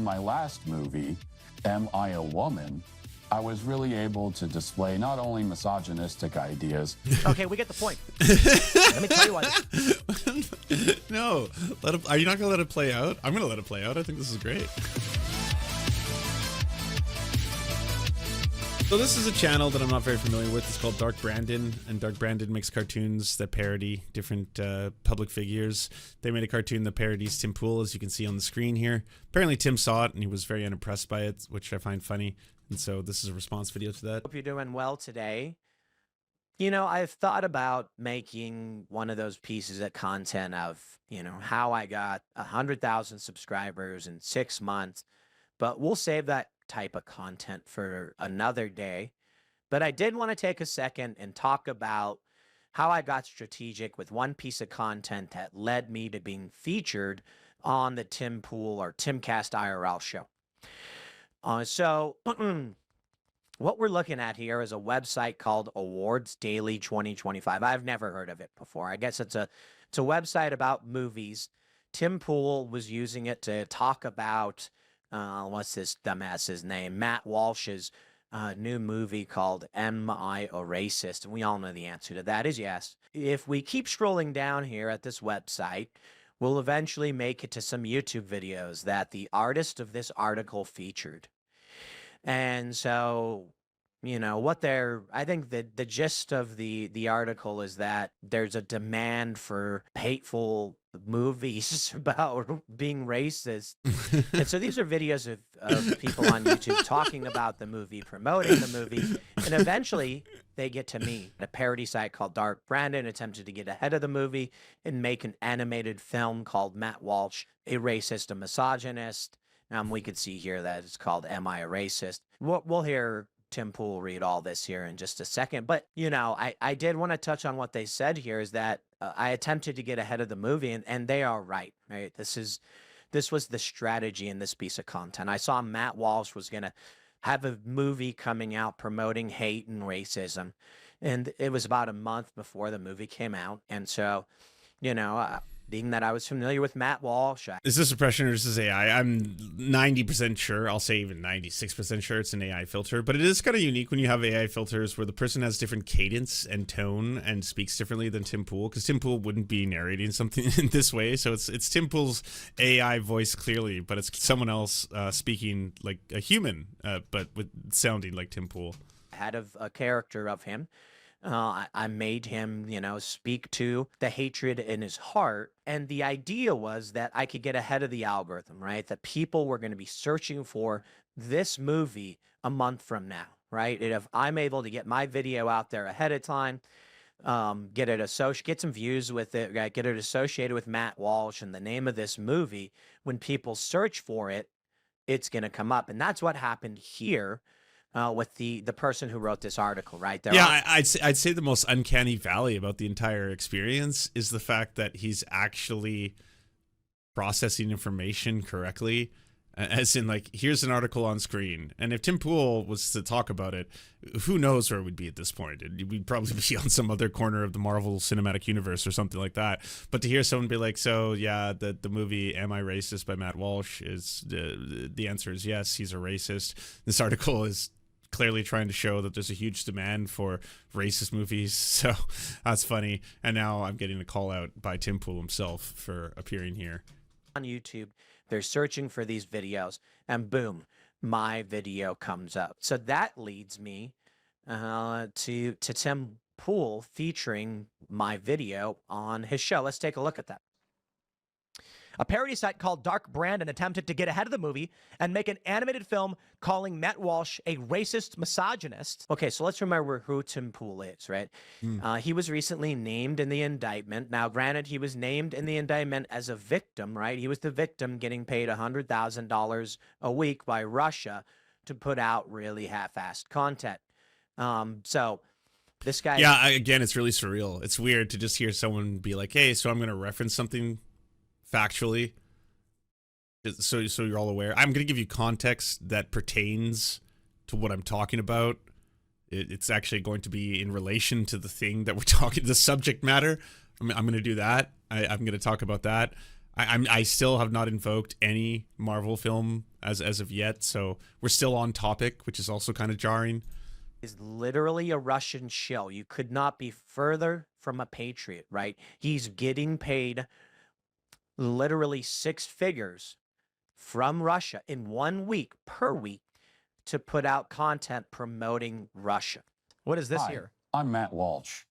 my last movie, Am I a Woman, I was really able to display not only misogynistic ideas. Okay, we get the point. Let me tell you why. No, are you not gonna let it play out? I'm gonna let it play out. I think this is great. So this is a channel that I'm not very familiar with. It's called Dark Brandon, and Dark Brandon makes cartoons that parody different public figures. They made a cartoon that parodies Tim Pool, as you can see on the screen here. Apparently Tim saw it and he was very unimpressed by it, which I find funny. And so this is a response video to that. Hope you're doing well today. You know, I've thought about making one of those pieces of content of, you know, how I got 100,000 subscribers in 6 months, but we'll save that type of content for another day. But I did want to take a second and talk about how I got strategic with one piece of content that led me to being featured on the Tim Pool or Timcast IRL show. So what we're looking at here is a website called Awards Daily 2025. I've never heard of it before. I guess it's a website about movies. Tim Pool was using it to talk about what's this dumbass's name? Matt Walsh's new movie called Am I a Racist? And we all know the answer to that is yes. If we keep scrolling down here at this website, we'll eventually make it to some YouTube videos that the artist of this article featured. And so, you know, I think that the gist of the article is that there's a demand for hateful movies about being racist. And so these are videos of people on YouTube talking about the movie, promoting the movie, and eventually they get to me. A parody site called Dark Brandon attempted to get ahead of the movie and make an animated film called Matt Walsh, a racist, a misogynist. We could see here that it's called Am I a Racist? We'll hear Tim Pool read all this here in just a second. But, you know, I did want to touch on what they said here is that I attempted to get ahead of the movie, and they are right? This was the strategy in this piece of content. I saw Matt Walsh was going to have a movie coming out promoting hate and racism, and it was about a month before the movie came out. And so, you know, being that I was familiar with Matt Walsh. Is this suppression or is this AI? I'm 90% sure, I'll say even 96% sure it's an AI filter, but it is kind of unique when you have AI filters where the person has different cadence and tone and speaks differently than Tim Pool, because Tim Pool wouldn't be narrating something in this way. So it's Tim Pool's AI voice clearly, but it's someone else speaking like a human, but with sounding like Tim Pool. Had a character of him. I made him, you know, speak to the hatred in his heart. And the idea was that I could get ahead of the algorithm, right? That people were going to be searching for this movie a month from now, right? And if I'm able to get my video out there ahead of time, get some views with it, right? Get it associated with Matt Walsh and the name of this movie, when people search for it, it's going to come up. And that's what happened here. With the person who wrote this article, right there. Yeah, I'd say the most uncanny valley about the entire experience is the fact that he's actually processing information correctly, as in, like, here's an article on screen, and if Tim Pool was to talk about it, who knows where we'd be at this point? We'd probably be on some other corner of the Marvel Cinematic Universe or something like that. But to hear someone be like, so yeah, the movie Am I Racist by Matt Walsh is the answer is yes, he's a racist. This article is clearly trying to show that there's a huge demand for racist movies, so that's funny. And now I'm getting a call out by Tim Pool himself for appearing here on YouTube. They're searching for these videos, and boom, my video comes up. So that leads me to Tim Pool featuring my video on his show. Let's take a look at that. A parody site called Dark Brandon attempted to get ahead of the movie and make an animated film calling Matt Walsh a racist misogynist. Okay, so let's remember who Tim Pool is, right? He was recently named in the indictment. Now, granted, he was named in the indictment as a victim, right? He was the victim getting paid $100,000 a week by Russia to put out really half-assed content. So this guy... Yeah, again, it's really surreal. It's weird to just hear someone be like, hey, so I'm going to reference something factually, so you're all aware. I'm going to give you context that pertains to what I'm talking about. It's actually going to be in relation to the thing that we're talking, the subject matter. I'm going to do that. I'm going to talk about that. I still have not invoked any Marvel film as of yet, so we're still on topic, which is also kind of jarring. Is literally a Russian shill. You could not be further from a patriot, right? He's getting paid literally six figures from Russia in 1 week per week to put out content promoting Russia. What is this Hi, here? I'm Matt Walsh.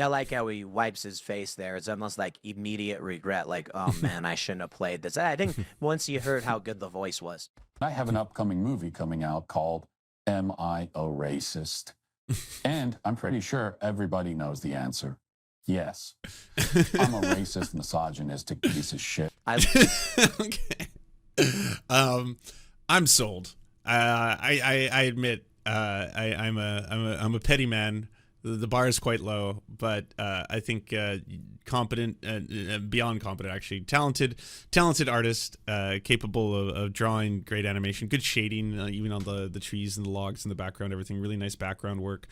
I like how he wipes his face there. It's almost like immediate regret, like, oh man, I shouldn't have played this. I think once he heard how good the voice was. I have an upcoming movie coming out called Am I a Racist? And I'm pretty sure everybody knows the answer. Yes. I'm a racist, misogynistic piece of shit. Okay. I'm sold. I admit, I'm a petty man. The bar is quite low, but I think competent, beyond competent, actually talented artist, capable of drawing great animation, good shading, even on the trees and the logs in the background, everything. Really nice background work.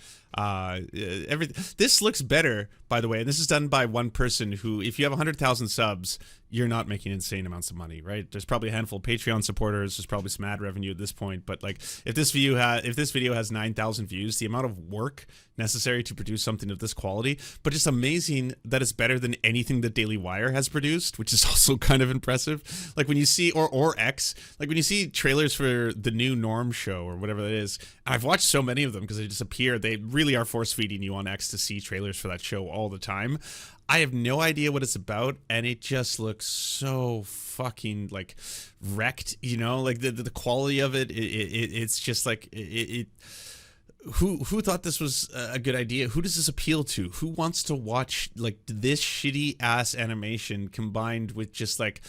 This looks better, by the way, and this is done by one person who, if you have 100,000 subs, you're not making insane amounts of money, right? There's probably a handful of Patreon supporters. There's probably some ad revenue at this point, but like, if this video has 9,000 views, the amount of work necessary to produce something of this quality, but just amazing that it's better than anything that Daily Wire has produced, which is also kind of impressive. Like when you see, or X, like when you see trailers for the new Norm show or whatever that is, I've watched so many of them because they just appear. They really are force feeding you on X to see trailers for that show all the time. I have no idea what it's about, and it just looks so fucking like wrecked, you know, like the quality of it's just like who thought this was a good idea? Who does this appeal to? Who wants to watch like this shitty ass animation combined with just like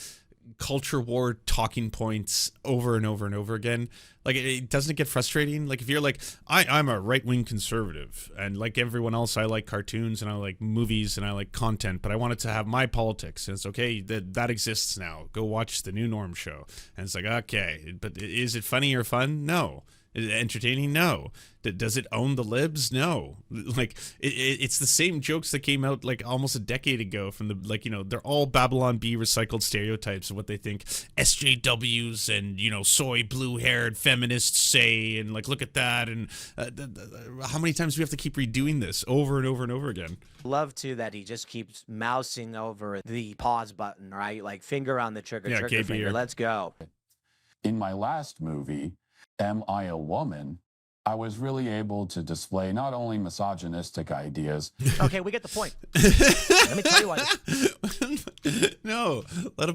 culture war talking points over and over and over again? Like, it doesn't it get frustrating? Like, if you're like, I'm a right-wing conservative, and like everyone else, I like cartoons and I like movies and I like content, but I want it to have my politics, and it's okay that exists now. Go watch the new Norm show. And it's like, okay, but is it funny or fun? No. Is it entertaining? No. Does it own the libs? No. Like, it's the same jokes that came out like almost a decade ago from the, like, you know, they're all Babylon Bee recycled stereotypes of what they think SJWs and, you know, soy blue haired feminists say, and like, look at that. And how many times do we have to keep redoing this over and over and over again? Love too that he just keeps mousing over the pause button, right? Like finger on the trigger, Yeah, trigger KB finger. here. Let's go. In my last movie, Am I a Woman? I was really able to display not only misogynistic ideas. Okay, we get the point. Let me tell you what. No,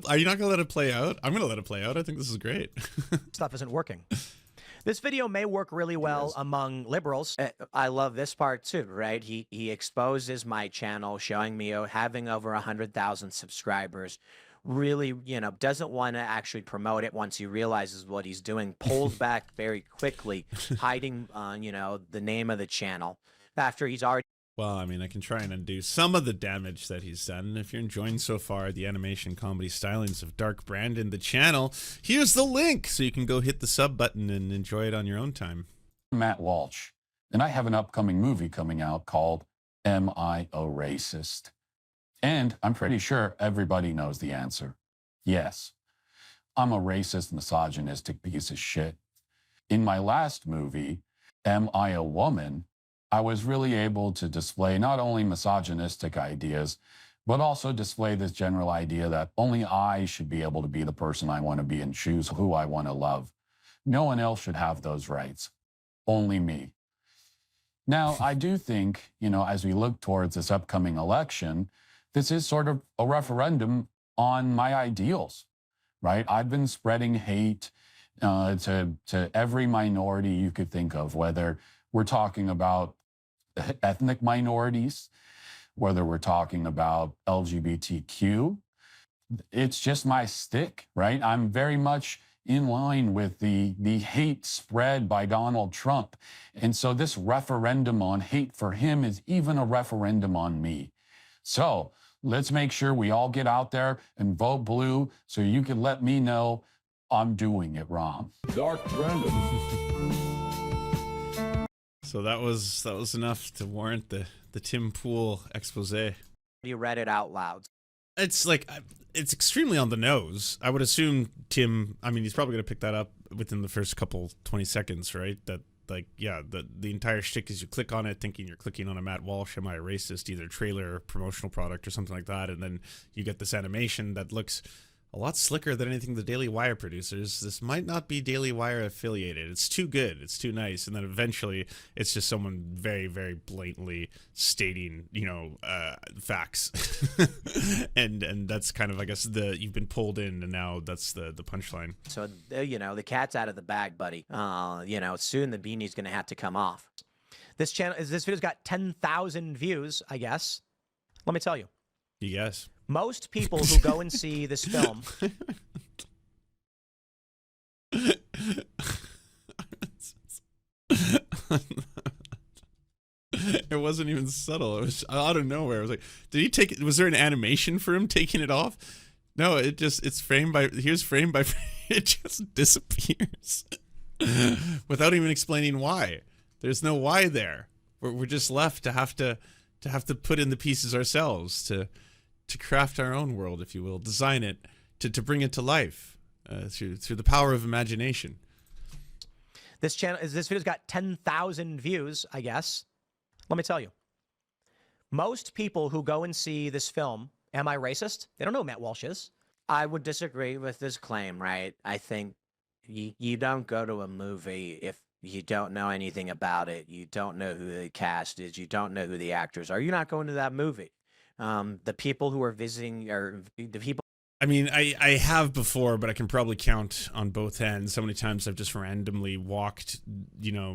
are you not gonna let it play out? I'm gonna let it play out. I think this is great. Stuff isn't working. This video may work really well among liberals. I love this part too, right? He exposes my channel, showing me having over 100,000 subscribers. Really, you know, doesn't want to actually promote it once he realizes what he's doing. Pulls back very quickly, hiding, you know, the name of the channel after he's already. Well, I mean, I can try and undo some of the damage that he's done. If you're enjoying so far the animation comedy stylings of Dark Brandon, the channel, here's the link so you can go hit the sub button and enjoy it on your own time. Matt Walsh, and I have an upcoming movie coming out called Am I a Racist? And I'm pretty sure everybody knows the answer. Yes. I'm a racist, misogynistic piece of shit. In my last movie, Am I a Woman? I was really able to display not only misogynistic ideas, but also display this general idea that only I should be able to be the person I want to be and choose who I want to love. No one else should have those rights. Only me. Now, I do think, you know, as we look towards this upcoming election, this is sort of a referendum on my ideals, right? I've been spreading hate to every minority you could think of, whether we're talking about ethnic minorities, whether we're talking about LGBTQ. It's just my stick, right? I'm very much in line with the hate spread by Donald Trump. And so this referendum on hate for him is even a referendum on me. So let's make sure we all get out there and vote blue so you can let me know I'm doing it wrong. Dark Brandon. So that was enough to warrant the Tim Pool expose. read it out loud. It's like it's extremely on the nose. I would assume Tim. I mean, he's probably going to pick that up within the first couple 20 seconds, right? That like yeah, the entire shtick is you click on it, thinking you're clicking on a Matt Walsh, Am I a Racist, either trailer or promotional product or something like that, and then you get this animation that looks a lot slicker than anything the Daily Wire producers. This might not be Daily Wire affiliated. It's too good. It's too nice. And then eventually it's just someone very, very blatantly stating, facts. and that's kind of, I guess, you've been pulled in, and now that's the punchline. So, the cat's out of the bag, buddy. Soon the beanie's going to have to come off. This video's got 10,000 views, I guess. Let me tell you. Yes. Most people who go and see this film. It wasn't even subtle. It was out of nowhere. I was like, did he take it? Was there an animation for him taking it off? No, it's frame by frame. It just disappears without even explaining why. There's no why there. We're just left to have to put in the pieces ourselves, to craft our own world, if you will, design it, to bring it to life through the power of imagination. This video's got 10,000 views, I guess. Let me tell you. Most people who go and see this film, Am I Racist? They don't know who Matt Walsh is. I would disagree with this claim, right? I think you don't go to a movie if you don't know anything about it. You don't know who the cast is. You don't know who the actors are. You're not going to that movie. The people who are visiting are the people. I mean, I have before, but I can probably count on both hands how many times I've just randomly walked,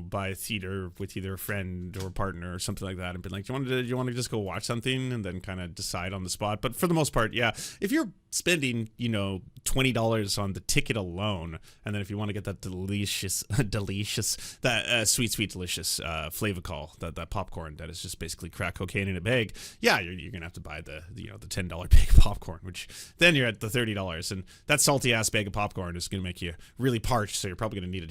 by a theater with either a friend or a partner or something like that, and been like, do you want to just go watch something, and then kind of decide on the spot. But for the most part, yeah, if you're spending, $20 on the ticket alone, and then if you want to get that delicious, that sweet, delicious Flavacol, that popcorn that is just basically crack cocaine in a bag, yeah, you're gonna have to buy the $10 bag of popcorn, which then you're at the $30, and that salty ass bag of popcorn is gonna make you really parched. So you're probably gonna need a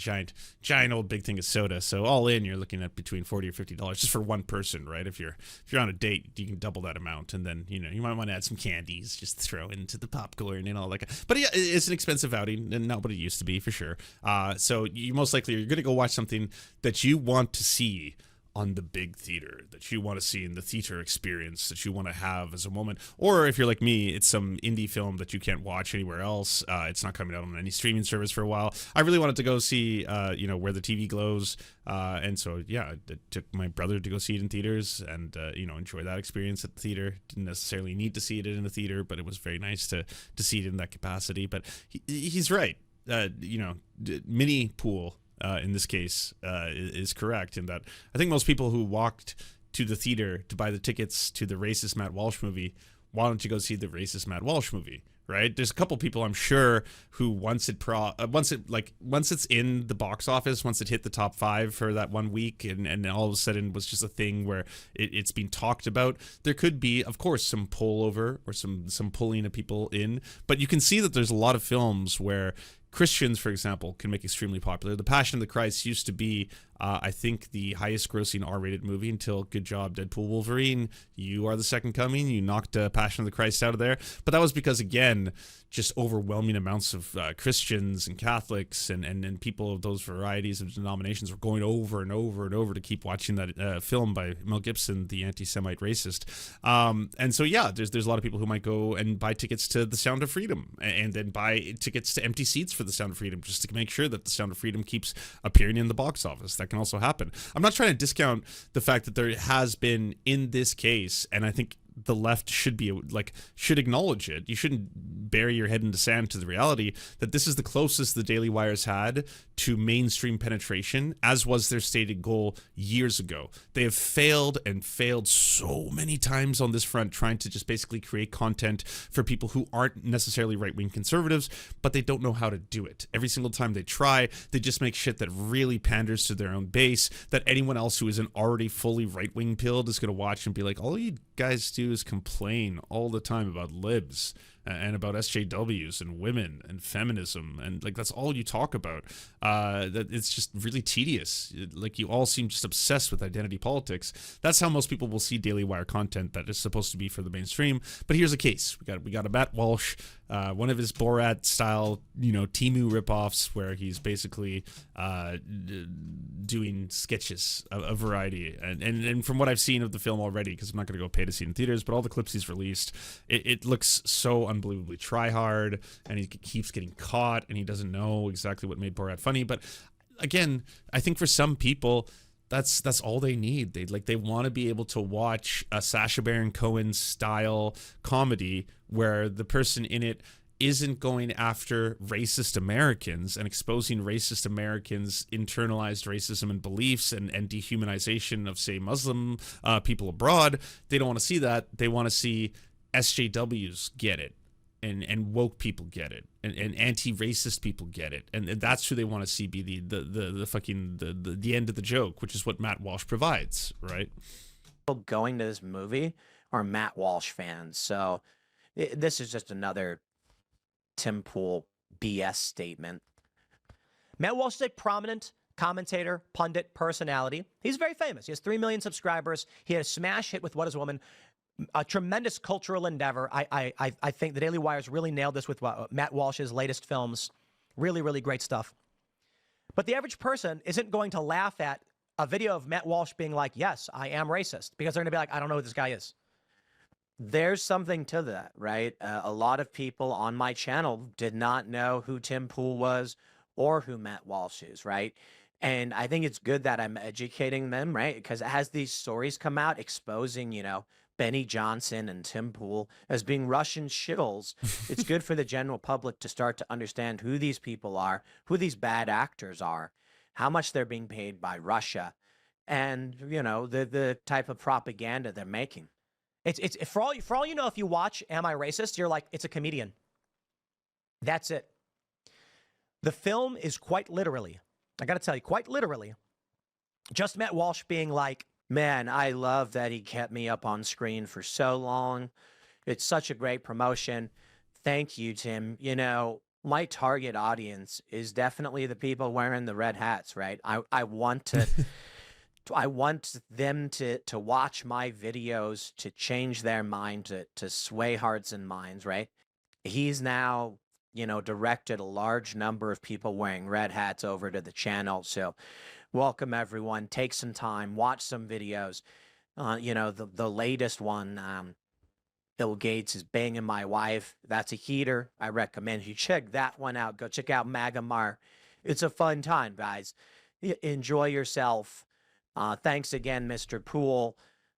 giant old big thing of soda. So all in, you're looking at between $40 or $50 just for one person, right? If you're on a date, you can double that amount, and then you might want to add some candies, just throw into the popcorn and all that. But yeah, it's an expensive outing, and not what it used to be, for sure. So you most likely you're gonna go watch something that you want to see on the big theater, that you want to see in the theater experience, that you want to have as a moment. Or if you're like me, it's some indie film that you can't watch anywhere else. It's not coming out on any streaming service for a while. I really wanted to go see, Where the TV Glows. And so, yeah, I took my brother to go see it in theaters and, enjoy that experience at the theater. Didn't necessarily need to see it in a theater, but it was very nice to see it in that capacity. But he's right. Mini pool, in this case, is correct in that I think most people who walked to the theater to buy the tickets to the racist Matt Walsh movie wanted to go see the racist Matt Walsh movie, right? There's a couple people, I'm sure, who once it's in the box office, once it hit the top 5 for that 1 week, and all of a sudden was just a thing where it's been talked about, there could be, of course, some pullover or some pulling of people in, but you can see that there's a lot of films where Christians, for example, can make extremely popular. The Passion of the Christ used to be, I think, the highest grossing R-rated movie until, good job, Deadpool Wolverine. You are the second coming. You knocked Passion of the Christ out of there. But that was because, again, just overwhelming amounts of Christians and Catholics and people of those varieties of denominations were going over and over and over to keep watching that film by Mel Gibson, the anti-Semite racist. And so, yeah, there's a lot of people who might go and buy tickets to The Sound of Freedom and then buy tickets to empty seats for The Sound of Freedom just to make sure that The Sound of Freedom keeps appearing in the box office. That can also happen. I'm not trying to discount the fact that there has been, in this case, and I think the left should acknowledge it. You shouldn't bury your head in the sand to the reality that this is the closest the Daily Wire's had to mainstream penetration, as was their stated goal years ago. They have failed and failed so many times on this front, trying to just basically create content for people who aren't necessarily right-wing conservatives, but they don't know how to do it. Every single time they try, they just make shit that really panders to their own base, that anyone else who isn't already fully right-wing pilled is going to watch and be like, all you guys do is complain all the time about libs and about SJWs and women and feminism, and like that's all you talk about. That it's just really tedious. Like you all seem just obsessed with identity politics. That's how most people will see Daily Wire content that is supposed to be for the mainstream. But here's a case: we got a Matt Walsh, one of his Borat style, Timu ripoffs, where he's basically doing sketches, a variety, and from what I've seen of the film already, because I'm not going to go pay to see it in theaters, but all the clips he's released, it looks so unbelievably try hard, and he keeps getting caught, and he doesn't know exactly what made Borat funny. But again, I think for some people, that's all they need. They want to be able to watch a Sacha Baron Cohen style comedy where the person in it isn't going after racist Americans and exposing racist Americans' internalized racism and beliefs and dehumanization of, say, Muslim people abroad. They don't want to see that. They want to see SJWs get it, and woke people get it, and anti-racist people get it, and that's who they want to see be the end of the joke, which is what Matt Walsh provides, right? People going to this movie are Matt Walsh fans, so this is just another Tim Pool BS statement. Matt Walsh is a prominent commentator, pundit, personality. He's very famous. He has 3 million subscribers. He had a smash hit with What Is a Woman? A tremendous cultural endeavor. I think the Daily Wire's really nailed this with Matt Walsh's latest films. Really, really great stuff. But the average person isn't going to laugh at a video of Matt Walsh being like, yes, I am racist, because they're going to be like, I don't know who this guy is. There's something to that, right? A lot of people on my channel did not know who Tim Pool was or who Matt Walsh is, right? And I think it's good that I'm educating them, right? Because as these stories come out exposing, Benny Johnson and Tim Pool as being Russian shills, it's good for the general public to start to understand who these people are, who these bad actors are, how much they're being paid by Russia, and, the type of propaganda they're making. It's for all you know, if you watch Am I Racist, you're like, it's a comedian. That's it. The film is quite literally, I got to tell you, quite literally, just Matt Walsh being like, man, I love that he kept me up on screen for so long. It's such a great promotion. Thank you, Tim. My target audience is definitely the people wearing the red hats, right? I want to... I want them to watch my videos, to change their mind, to sway hearts and minds, right? He's now, directed a large number of people wearing red hats over to the channel. So welcome, everyone. Take some time, watch some videos. The latest one, Bill Gates is banging my wife. That's a heater. I recommend you check that one out. Go check out Magamar. It's a fun time, guys. Enjoy yourself. Thanks again, Mr. Pool.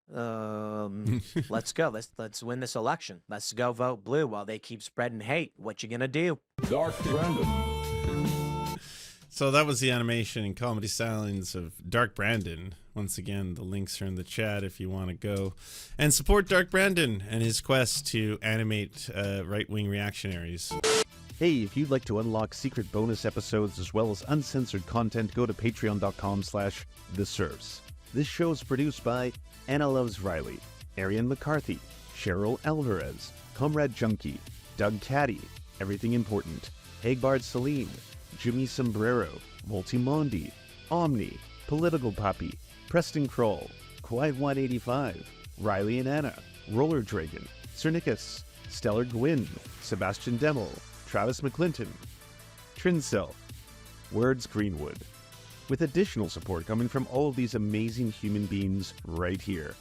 Let's go. Let's win this election. Let's go vote blue while they keep spreading hate. What you gonna do? Dark Brandon. So that was the animation and comedy stylings of Dark Brandon. Once again, the links are in the chat if you want to go and support Dark Brandon and his quest to animate right-wing reactionaries. Hey, if you'd like to unlock secret bonus episodes as well as uncensored content, go to patreon.com/The Serfs. This show is produced by Anna Loves Riley, Arian McCarthy, Cheryl Alvarez, Comrade Junkie, Doug Caddy, Everything Important, Hagbard Celine, Jimmy Sombrero, Multimondi, Omni, Political Puppy, Preston Kroll, Quiet 185, Riley and Anna, Roller Dragon, Cernicus, Stellar Gwyn, Sebastian Demel, Travis McClinton, Trincel, Words Greenwood, with additional support coming from all of these amazing human beings right here.